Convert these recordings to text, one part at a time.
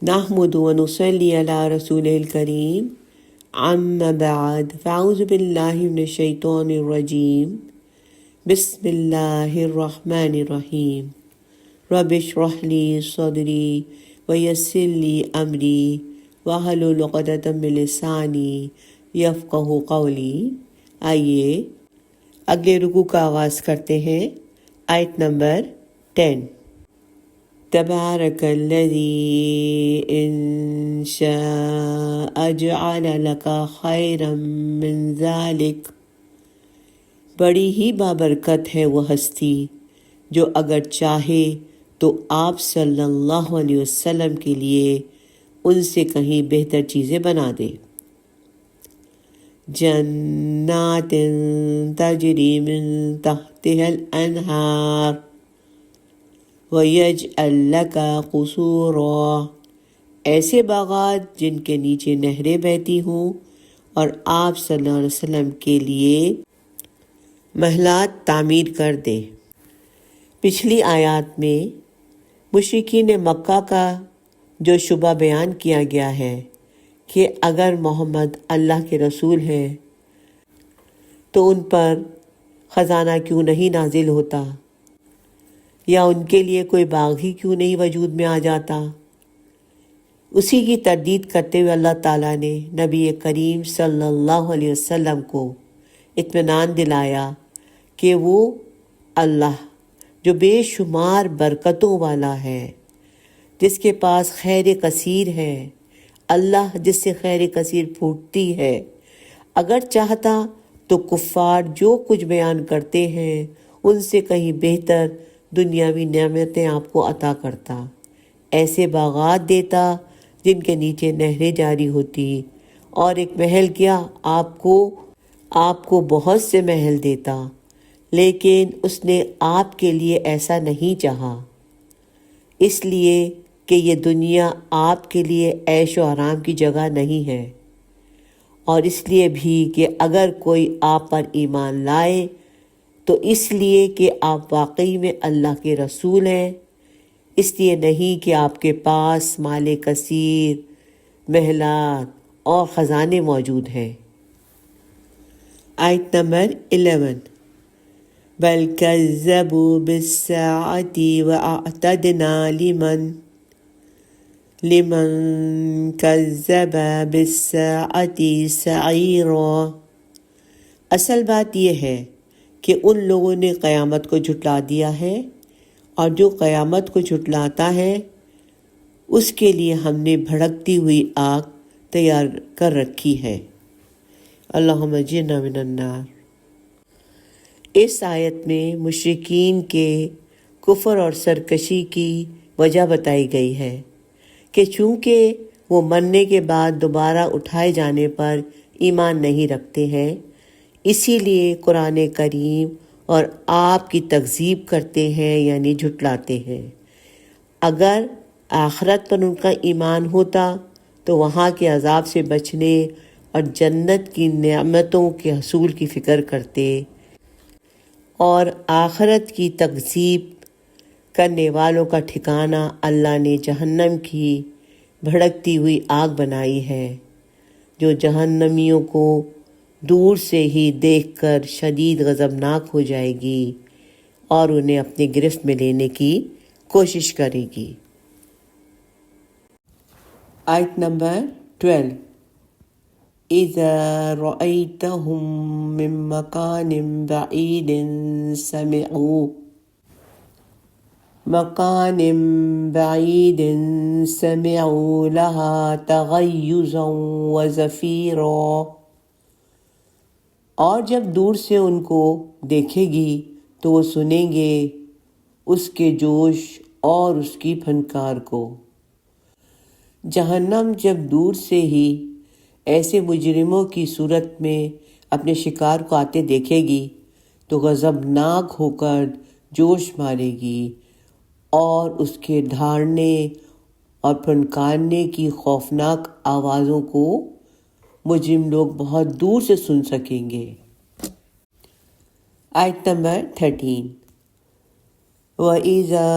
نحمد ونصلي على رسول الكريم اما بعد فاعوذ باللہ من الشیطان الرجیم بسم اللہ الرحمن الرحیم رب اشرح لی صدری ویسر لی امری واحلل عقدۃ من لسانی یفقہوا قولی۔ آئیے اگلے رکوع کا آغاز کرتے ہیں۔ آیت نمبر 10۔ تبارک الذی ان شاء جعل لک خیرا من ذلک، بڑی ہی بابرکت ہے وہ ہستی جو اگر چاہے تو آپ صلی اللہ علیہ وسلم کے لیے ان سے کہیں بہتر چیزیں بنا دے۔ جنات تجری من تحتها الانہار وَيَجْعَلْ لَكَ قُصُورًا، ایسے باغات جن کے نیچے نہریں بہتی ہوں اور آپ صلی اللہ علیہ وسلم کے لیے محلات تعمیر کر دے۔ پچھلی آیات میں مشرکین مکہ کا جو شبہ بیان کیا گیا ہے کہ اگر محمد اللہ کے رسول ہیں تو ان پر خزانہ کیوں نہیں نازل ہوتا، یا ان کے لیے کوئی باغ ہی کیوں نہیں وجود میں آ جاتا، اسی کی تردید کرتے ہوئے اللہ تعالیٰ نے نبی کریم صلی اللہ علیہ وسلم کو اطمینان دلایا کہ وہ اللہ جو بے شمار برکتوں والا ہے، جس کے پاس خیر کثیر ہے، اللہ جس سے خیر کثیر پھوٹتی ہے، اگر چاہتا تو کفار جو کچھ بیان کرتے ہیں ان سے کہیں بہتر دنیاوی نعمتیں آپ کو عطا کرتا، ایسے باغات دیتا جن کے نیچے نہریں جاری ہوتی، اور ایک محل کیا آپ کو بہت سے محل دیتا، لیکن اس نے آپ کے لیے ایسا نہیں چاہا، اس لیے کہ یہ دنیا آپ کے لیے عیش و آرام کی جگہ نہیں ہے، اور اس لیے بھی کہ اگر کوئی آپ پر ایمان لائے تو اس لیے کہ آپ واقعی میں اللہ کے رسول ہیں، اس لیے نہیں کہ آپ کے پاس مال کثیر، محلات اور خزانے موجود ہیں۔ آیت نمبر 11۔ بل کذبوا بالساعۃ واعتدنا لمن کذب بالساعۃ سعیرا، اصل بات یہ ہے کہ ان لوگوں نے قیامت کو جھٹلا دیا ہے، اور جو قیامت کو جھٹلاتا ہے اس کے لیے ہم نے بھڑکتی ہوئی آگ تیار کر رکھی ہے۔ اللہم اجرنا من النار۔ اس آیت میں مشرکین کے کفر اور سرکشی کی وجہ بتائی گئی ہے کہ چونکہ وہ مرنے کے بعد دوبارہ اٹھائے جانے پر ایمان نہیں رکھتے ہیں، اسی لیے قرآن کریم اور آپ کی تکذیب کرتے ہیں، یعنی جھٹلاتے ہیں۔ اگر آخرت پر ان کا ایمان ہوتا تو وہاں کے عذاب سے بچنے اور جنت کی نعمتوں کے حصول کی فکر کرتے، اور آخرت کی تکذیب کرنے والوں کا ٹھکانہ اللہ نے جہنم کی بھڑکتی ہوئی آگ بنائی ہے، جو جہنمیوں کو دور سے ہی دیکھ کر شدید غضبناک ہو جائے گی اور انہیں اپنی گرفت میں لینے کی کوشش کرے گی۔ آیت نمبر 12۔ اذا رأيتهم من مكان بعيد سمعوا لها تغيظا وزفيرا، اور جب دور سے ان کو دیکھے گی تو وہ سنیں گے اس کے جوش اور اس کی پھنکار کو۔ جہنم جب دور سے ہی ایسے مجرموں کی صورت میں اپنے شکار کو آتے دیکھے گی تو غضبناک ہو کر جوش مارے گی، اور اس کے دھاڑنے اور پھنکارنے کی خوفناک آوازوں کو مجرم لوگ بہت دور سے سن سکیں گے۔ آیت نمبر 13۔ وَإِذَا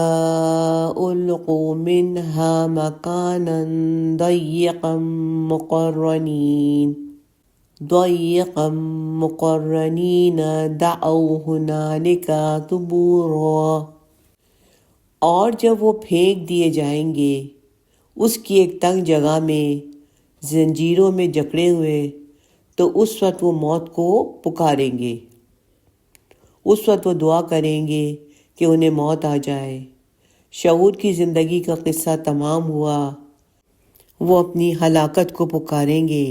أُلْقُوا مِنْهَا مَكَانًا ضَيِّقًا مُقَرَّنِينَ دَعَوْا هُنَالِكَ ثُبُورًا، اور جب وہ پھینک دیے جائیں گے اس کی ایک تنگ جگہ میں زنجیروں میں جکڑے ہوئے، تو اس وقت وہ موت کو پکاریں گے، اس وقت وہ دعا کریں گے کہ انہیں موت آ جائے۔ شعور کی زندگی کا قصہ تمام ہوا، وہ اپنی ہلاکت کو پکاریں گے،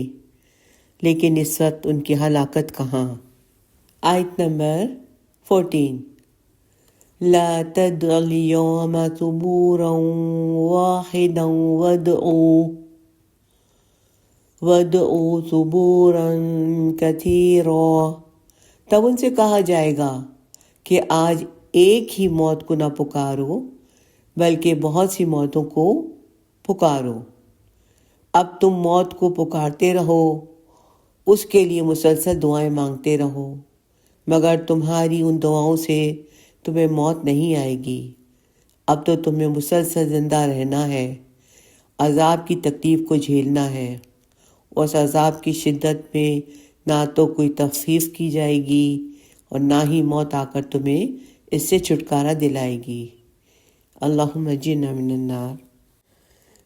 لیکن اس وقت ان کی ہلاکت کہاں؟ آیت نمبر 14، لا تدعوا اليوم ثبورا واحدا وادعوا ثبورا كثيرا، تب ان سے کہا جائے گا کہ آج ایک ہی موت کو نہ پکارو بلکہ بہت سی موتوں کو پکارو۔ اب تم موت کو پکارتے رہو، اس کے لیے مسلسل دعائیں مانگتے رہو، مگر تمہاری ان دعاؤں سے تمہیں موت نہیں آئے گی۔ اب تو تمہیں مسلسل زندہ رہنا ہے، عذاب کی تکلیف کو جھیلنا ہے، اس عذاب کی شدت میں نہ تو کوئی تخفیف کی جائے گی اور نہ ہی موت آ کر تمہیں اس سے چھٹکارا دلائے گی۔ اللہم اجرنا من النار۔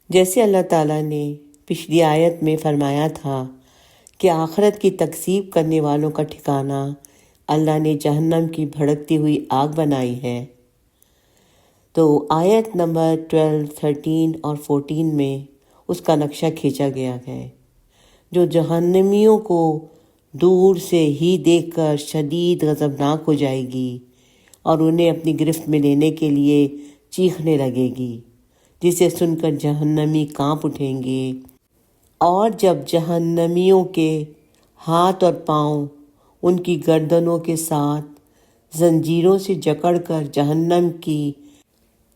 جیسے اللہ تعالیٰ نے پچھلی آیت میں فرمایا تھا کہ آخرت کی تکذیب کرنے والوں کا ٹھکانہ اللہ نے جہنم کی بھڑکتی ہوئی آگ بنائی ہے، تو آیت نمبر 12، 13 اور 14 میں اس کا نقشہ کھینچا گیا ہے، جو جہنمیوں کو دور سے ہی دیکھ کر شدید غضبناک ہو جائے گی اور انہیں اپنی گرفت میں لینے کے لیے چیخنے لگے گی، جسے سن کر جہنمی کانپ اٹھیں گے، اور جب جہنمیوں کے ہاتھ اور پاؤں ان کی گردنوں کے ساتھ زنجیروں سے جکڑ کر جہنم کی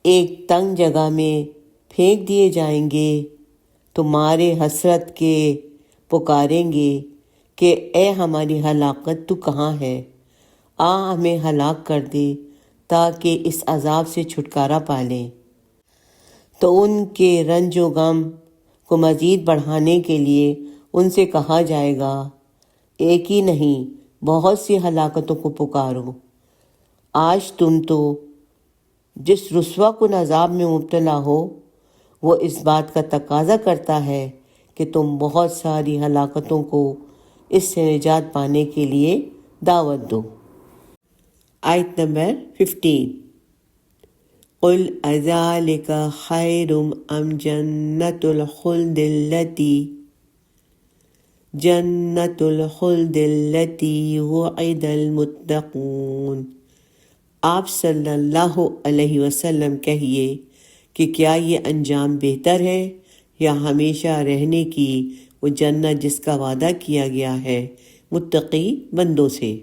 ایک تنگ جگہ میں پھینک دیے جائیں گے تو مارے حسرت کے پکاریں گے کہ اے ہماری ہلاکت تو کہاں ہے، آ ہمیں ہلاک کر دے تاکہ اس عذاب سے چھٹکارا پالیں۔ تو ان کے رنج و غم کو مزید بڑھانے کے لیے ان سے کہا جائے گا، ایک ہی نہیں بہت سی ہلاکتوں کو پکارو۔ آج تم تو جس رسوا کن عذاب میں مبتلا ہو وہ اس بات کا تقاضا کرتا ہے کہ تم بہت ساری ہلاکتوں کو اس سے نجات پانے کے لیے دعوت دو۔ آیت نمبر 15، قل اذالک خیر ام جنت الخلد التي وعد المتقون۔ آپ صلی اللہ علیہ وسلم کہیے کہ کیا یہ انجام بہتر ہے یا ہمیشہ رہنے کی وہ جنت جس کا وعدہ کیا گیا ہے متقی بندوں سے؟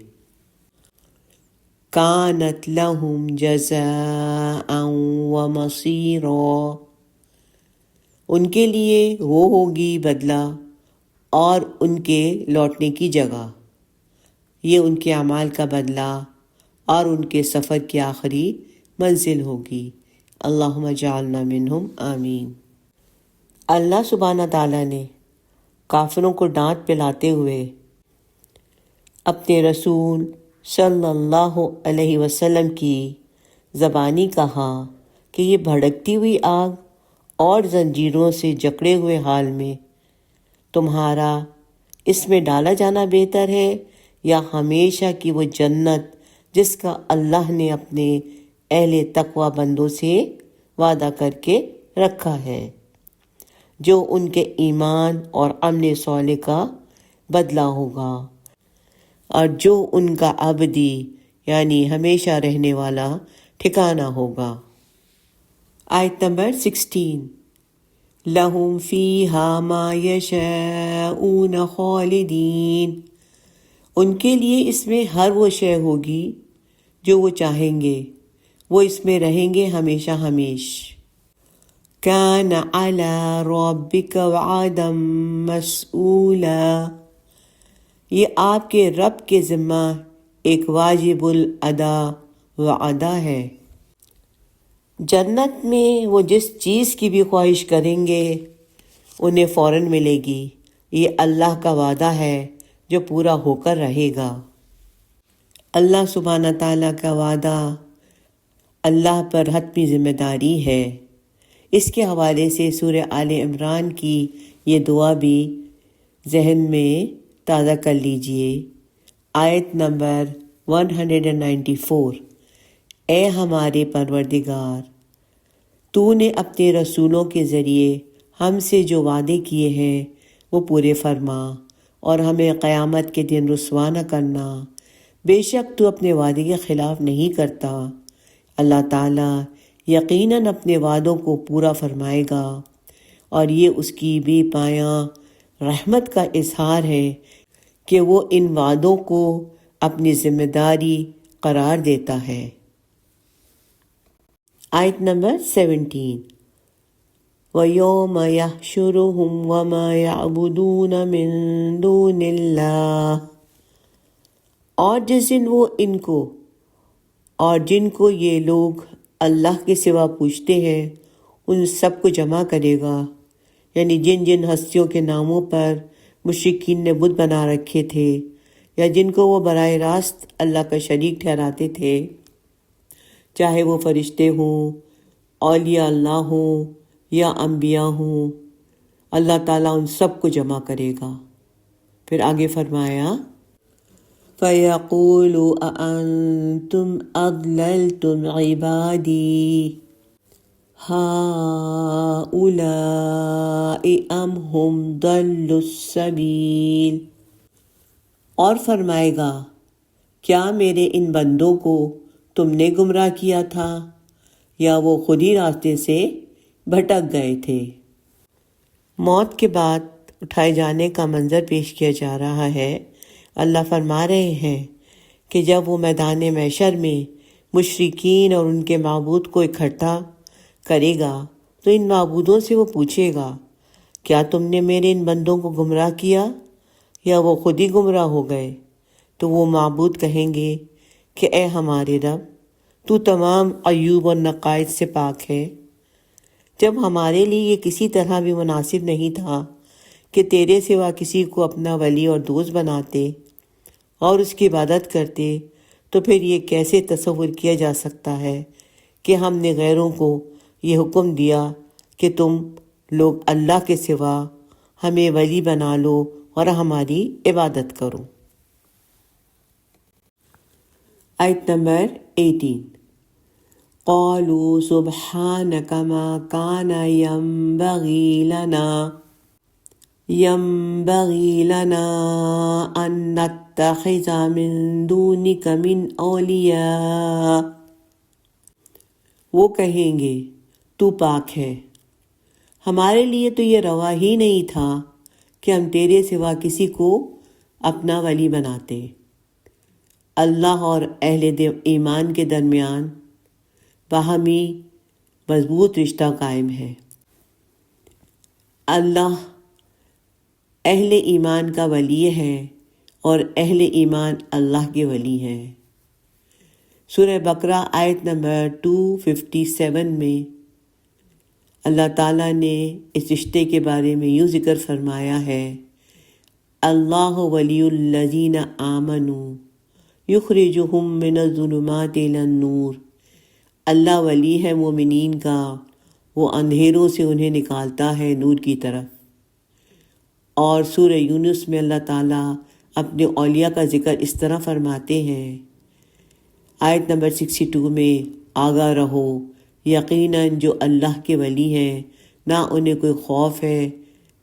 کانت لہم جزاء ومصیرا، ان کے لیے وہ ہوگی بدلہ اور ان کے لوٹنے کی جگہ، یہ ان کے اعمال کا بدلہ اور ان کے سفر کی آخری منزل ہوگی۔ اللہم اجعلنا منہم، آمین۔ اللہ سبحانہ تعالیٰ نے کافروں کو ڈانٹ پلاتے ہوئے اپنے رسول صلی اللہ علیہ وسلم کی زبانی کہا کہ یہ بھڑکتی ہوئی آگ اور زنجیروں سے جکڑے ہوئے حال میں تمہارا اس میں ڈالا جانا بہتر ہے یا ہمیشہ کی وہ جنت جس کا اللہ نے اپنے اہل تقوی بندوں سے وعدہ کر کے رکھا ہے، جو ان کے ایمان اور عمل صالح کا بدلہ ہوگا اور جو ان کا ابدی یعنی ہمیشہ رہنے والا ٹھکانہ ہوگا۔ آیت نمبر 16، لہم فیہا ما یشاؤون خالدین، ان کے لیے اس میں ہر وہ شے ہوگی جو وہ چاہیں گے، وہ اس میں رہیں گے ہمیشہ ہمیش۔ کان علی ربک وعدا مسئولا، یہ آپ کے رب کے ذمہ ایک واجب الادا وعدہ ہے۔ جنت میں وہ جس چیز کی بھی خواہش کریں گے انہیں فوراً ملے گی۔ یہ اللہ کا وعدہ ہے جو پورا ہو کر رہے گا۔ اللہ سبحانہ تعالیٰ کا وعدہ اللہ پر حتمی ذمہ داری ہے۔ اس کے حوالے سے سورہ آل عمران کی یہ دعا بھی ذہن میں تازہ کر لیجئے۔ آیت نمبر 194۔ اے ہمارے پروردگار، تو نے اپنے رسولوں کے ذریعے ہم سے جو وعدے کیے ہیں وہ پورے فرما، اور ہمیں قیامت کے دن رسوا نہ کرنا۔ بے شک تو اپنے وعدے کے خلاف نہیں کرتا۔ اللہ تعالیٰ یقیناً اپنے وعدوں کو پورا فرمائے گا، اور یہ اس کی بے پایاں رحمت کا اظہار ہے کہ وہ ان وعدوں کو اپنی ذمہ داری قرار دیتا ہے۔ آیت نمبر 17۔ وَيَوْمَ يَحْشُرُهُمْ وَمَا يَعْبُدُونَ مِن دُونِ اللَّهِ، اور جس دن وہ ان کو اور جن کو یہ لوگ اللہ کے سوا پوچھتے ہیں ان سب کو جمع کرے گا، یعنی جن جن ہستیوں کے ناموں پر مشرکین نے بت بنا رکھے تھے یا جن کو وہ براہ راست اللہ کا شریک ٹھہراتے تھے، چاہے وہ فرشتے ہوں، اولیاء اللہ ہوں یا انبیاء ہوں، اللہ تعالیٰ ان سب کو جمع کرے گا۔ پھر آگے فرمایا فَيَقُولُ أَأَنْتُمْ أَضْلَلْتُمْ عِبَادِي هَؤُلَاءِ أَمْ هُمْ ضَلُّوا السَّبِيلَ، اور فرمائے گا کیا میرے ان بندوں کو تم نے گمراہ کیا تھا یا وہ خود ہی راستے سے بھٹک گئے تھے۔ موت کے بعد اٹھائے جانے کا منظر پیش کیا جا رہا ہے۔ اللہ فرما رہے ہیں کہ جب وہ میدان محشر میں مشرکین اور ان کے معبود کو اکٹھا کرے گا تو ان معبودوں سے وہ پوچھے گا کیا تم نے میرے ان بندوں کو گمراہ کیا یا وہ خود ہی گمراہ ہو گئے؟ تو وہ معبود کہیں گے کہ اے ہمارے رب، تو تمام عیوب اور نقائص سے پاک ہے۔ جب ہمارے لیے یہ کسی طرح بھی مناسب نہیں تھا کہ تیرے سوا کسی کو اپنا ولی اور دوست بناتے اور اس کی عبادت کرتے، تو پھر یہ کیسے تصور کیا جا سکتا ہے کہ ہم نے غیروں کو یہ حکم دیا کہ تم لوگ اللہ کے سوا ہمیں ولی بنا لو اور ہماری عبادت کرو۔ آیت نمبر 18۔ قالوا سبحانك ما كان ينبغي لنا أن نتخذ من دونك من أولياء، وہ کہیں گے تو پاک ہے، ہمارے لیے تو یہ روا ہی نہیں تھا کہ ہم تیرے سوا کسی کو اپنا ولی بناتے۔ اللہ اور اہل ایمان کے درمیان باہمی مضبوط رشتہ قائم ہے۔ اللہ اہل ایمان کا ولی ہے اور اہل ایمان اللہ کے ولی ہیں۔ سورہ بقرہ آیت نمبر 257 میں اللہ تعالیٰ نے اس رشتے کے بارے میں یوں ذکر فرمایا ہے، اللہ ولی الذین آمنوا یخرجہم من الظلمات الی النور، اللہ ولی ہے مومنین کا، وہ اندھیروں سے انہیں نکالتا ہے نور کی طرف۔ اور سورہ یونس میں اللہ تعالیٰ اپنے اولیاء کا ذکر اس طرح فرماتے ہیں، آیت نمبر 62 میں، آگاہ رہو یقیناً جو اللہ کے ولی ہیں نہ انہیں کوئی خوف ہے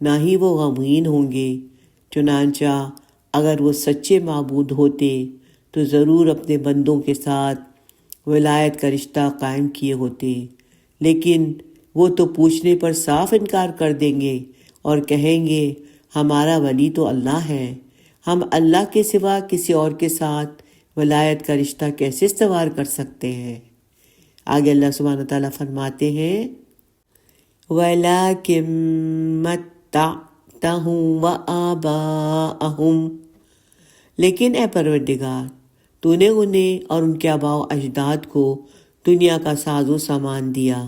نہ ہی وہ غمگین ہوں گے، چنانچہ اگر وہ سچے معبود ہوتے تو ضرور اپنے بندوں کے ساتھ ولایت کا رشتہ قائم کیے ہوتے، لیکن وہ تو پوچھنے پر صاف انکار کر دیں گے اور کہیں گے ہمارا ولی تو اللہ ہے، ہم اللہ کے سوا کسی اور کے ساتھ ولایت کا رشتہ کیسے استوار کر سکتے ہیں؟ آگے اللہ سبحانہ تعالیٰ فرماتے ہیں وَلَٰكِن مَتَّعْتَهُمْ وَآبَاءَهُمْ، لیکن اے پروردگار تو نے انہیں اور ان کے آباء و اجداد کو دنیا کا ساز و سامان دیا۔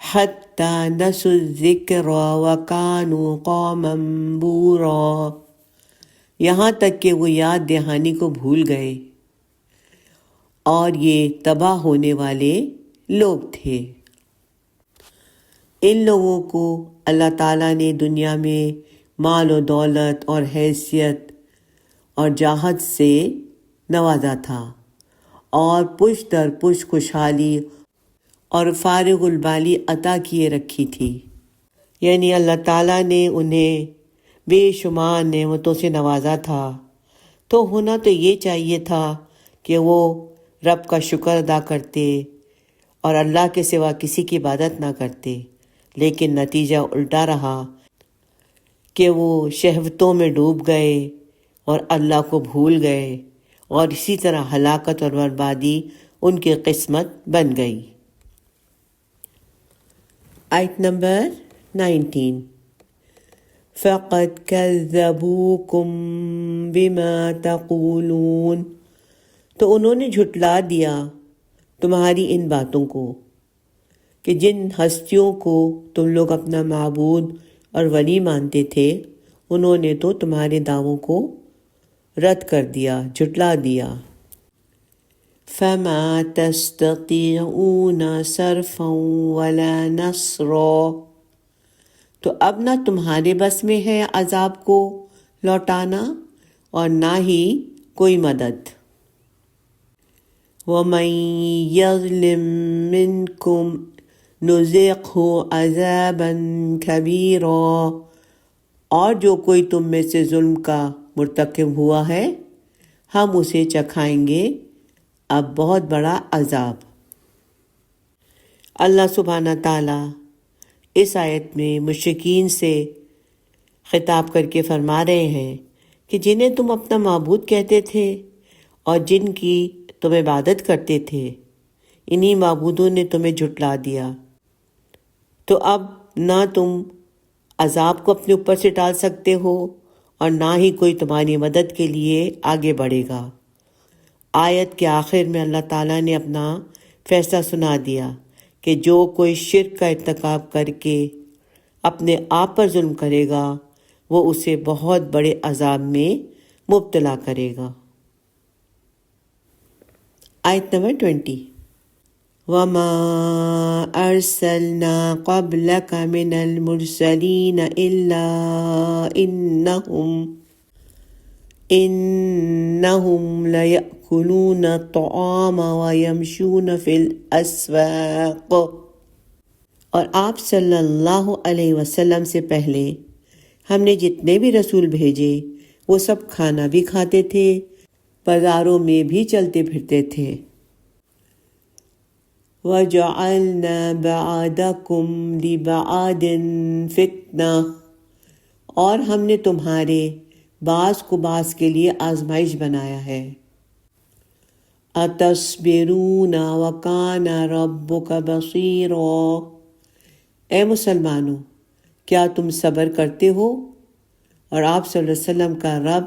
حتی نسوا الذکر وکانوا قوما بورا، یہاں تک کہ وہ یاد دہانی کو بھول گئے اور یہ تباہ ہونے والے لوگ تھے۔ ان لوگوں کو اللہ تعالیٰ نے دنیا میں مال و دولت اور حیثیت اور جاہت سے نوازا تھا، اور پشت در پشت خوشحالی اور فارغ البالی عطا کیے رکھی تھی، یعنی اللہ تعالیٰ نے انہیں بے شمار نعمتوں سے نوازا تھا۔ تو ہونا تو یہ چاہیے تھا کہ وہ رب کا شکر ادا کرتے اور اللہ کے سوا کسی کی عبادت نہ کرتے، لیکن نتیجہ الٹا رہا کہ وہ شہوتوں میں ڈوب گئے اور اللہ کو بھول گئے، اور اسی طرح ہلاکت اور بربادی ان کی قسمت بن گئی۔ آیت نمبر 19۔ فَقَدْ كَذَّبُوكُمْ بِمَا تَقُولُونَ، تو انہوں نے جھٹلا دیا تمہاری ان باتوں کو کہ جن ہستیوں کو تم لوگ اپنا معبود اور ولی مانتے تھے، انہوں نے تو تمہارے دعووں کو رد کر دیا، جھٹلا دیا۔ فَمَا تَسْتَطِيعُونَ صَرْفًا وَلَا نَصْرًا، تو اب نہ تمہارے بس میں ہے عذاب کو لوٹانا اور نہ ہی کوئی مدد۔ وَمَن يَظْلِم مِّنكُمْ نُذِقْهُ عَذَابًا كَبِيرًا، اور جو کوئی تم میں سے ظلم کا مرتکب ہوا ہے، ہم اسے چکھائیں گے اب بہت بڑا عذاب۔ اللہ سبحانہ تعالیٰ اس آیت میں مشرکین سے خطاب کر کے فرما رہے ہیں کہ جنہیں تم اپنا معبود کہتے تھے اور جن کی تم عبادت کرتے تھے، انہی معبودوں نے تمہیں جھٹلا دیا، تو اب نہ تم عذاب کو اپنے اوپر سے ٹال سکتے ہو اور نہ ہی کوئی تمہاری مدد کے لیے آگے بڑھے گا۔ آیت کے آخر میں اللہ تعالیٰ نے اپنا فیصلہ سنا دیا کہ جو کوئی شرک کا ارتکاب کر کے اپنے آپ پر ظلم کرے گا، وہ اسے بہت بڑے عذاب میں مبتلا کرے گا۔ آیت نمبر 20۔ وَمَا أَرْسَلْنَا قَبْلَكَ مِنَ الْمُرْسَلِينَ إِلَّا إِنَّهُمْ لَيَأْكُلُونَ الطَّعَامَ وَيَمْشُونَ فِي الْأَسْوَاقِ، اور آپ صلی اللہ علیہ وسلم سے پہلے ہم نے جتنے بھی رسول بھیجے وہ سب کھانا بھی کھاتے تھے، بازاروں میں بھی چلتے پھرتے تھے۔ وَجَعَلْنَا بَعْضَكُمْ لِبَعْضٍ فِتْنَةً، اور ہم نے تمہارے بعض کو بعض کے لیے آزمائش بنایا ہے۔ أَتَصْبِرُونَ وَكَانَ رَبُّكَ بَصِيرًا، اے مسلمانوں کیا تم صبر کرتے ہو، اور آپ صلی اللہ علیہ وسلم کا رب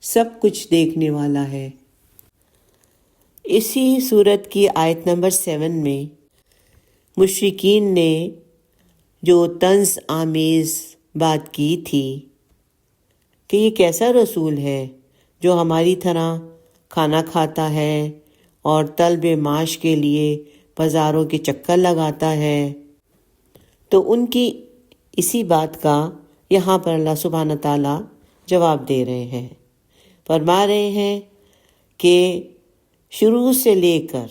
سب کچھ دیکھنے والا ہے۔ اسی صورت کی آیت نمبر 7 میں مشرکین نے جو طنز آمیز بات کی تھی کہ یہ کیسا رسول ہے جو ہماری طرح کھانا کھاتا ہے اور طلب معاش کے لیے بازاروں کے چکر لگاتا ہے، تو ان کی اسی بات کا یہاں پر اللہ سبحانہ تعالیٰ جواب دے رہے ہیں، فرما رہے ہیں کہ شروع سے لے کر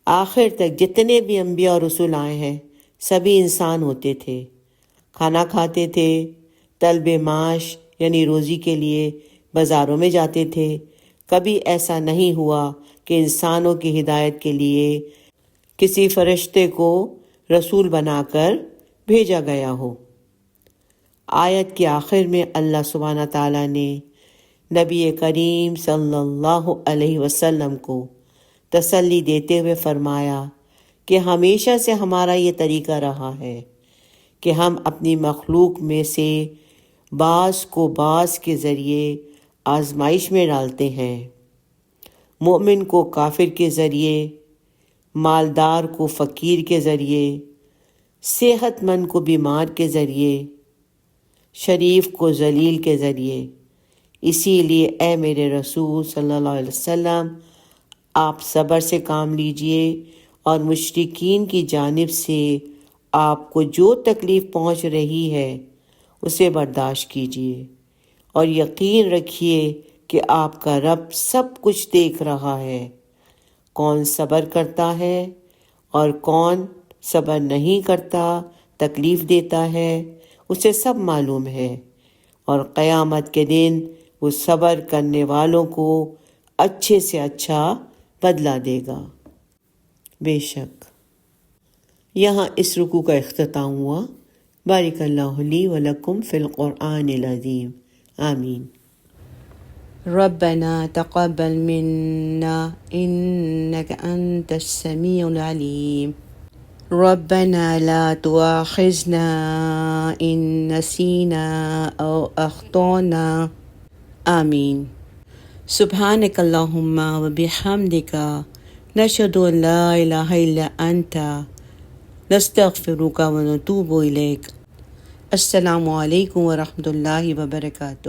آخر تک جتنے بھی انبیاء اور رسول آئے ہیں سبھی انسان ہوتے تھے، کھانا کھاتے تھے، طلب معاش یعنی روزی کے لیے بازاروں میں جاتے تھے۔ کبھی ایسا نہیں ہوا کہ انسانوں کی ہدایت کے لیے کسی فرشتے کو رسول بنا کر بھیجا گیا ہو۔ آیت کے آخر میں اللہ سبحانہ تعالیٰ نے نبی کریم صلی اللہ علیہ وسلم کو تسلی دیتے ہوئے فرمایا کہ ہمیشہ سے ہمارا یہ طریقہ رہا ہے کہ ہم اپنی مخلوق میں سے بعض کو بعض کے ذریعے آزمائش میں ڈالتے ہیں۔ مومن کو کافر کے ذریعے، مالدار کو فقیر کے ذریعے، صحت مند کو بیمار کے ذریعے، شریف کو ذلیل کے ذریعے۔ اسی لیے اے میرے رسول صلی اللہ علیہ وسلم، آپ صبر سے کام لیجئے اور مشرکین کی جانب سے آپ کو جو تکلیف پہنچ رہی ہے اسے برداشت کیجئے، اور یقین رکھیے کہ آپ کا رب سب کچھ دیکھ رہا ہے۔ کون صبر کرتا ہے اور کون صبر نہیں کرتا، تکلیف دیتا ہے، اسے سب معلوم ہے، اور قیامت کے دن وہ صبر کرنے والوں کو اچھے سے اچھا بدلہ دے گا۔ بے شک یہاں اس رکوع کا اختتام ہوا۔ بارک اللہ لی و لکم فی القرآن العظیم، آمین۔ ربنا تقبل منا انك انت السميع العليم ربنا لا تؤاخذنا ان نسينا او اخطأنا، آمین۔ سبحانک اللہم و بحمدک نشہد ان لا الہ الا انت نستغفرک و نتوب الیک۔ السلام علیکم ورحمۃ اللہ وبرکاتہ۔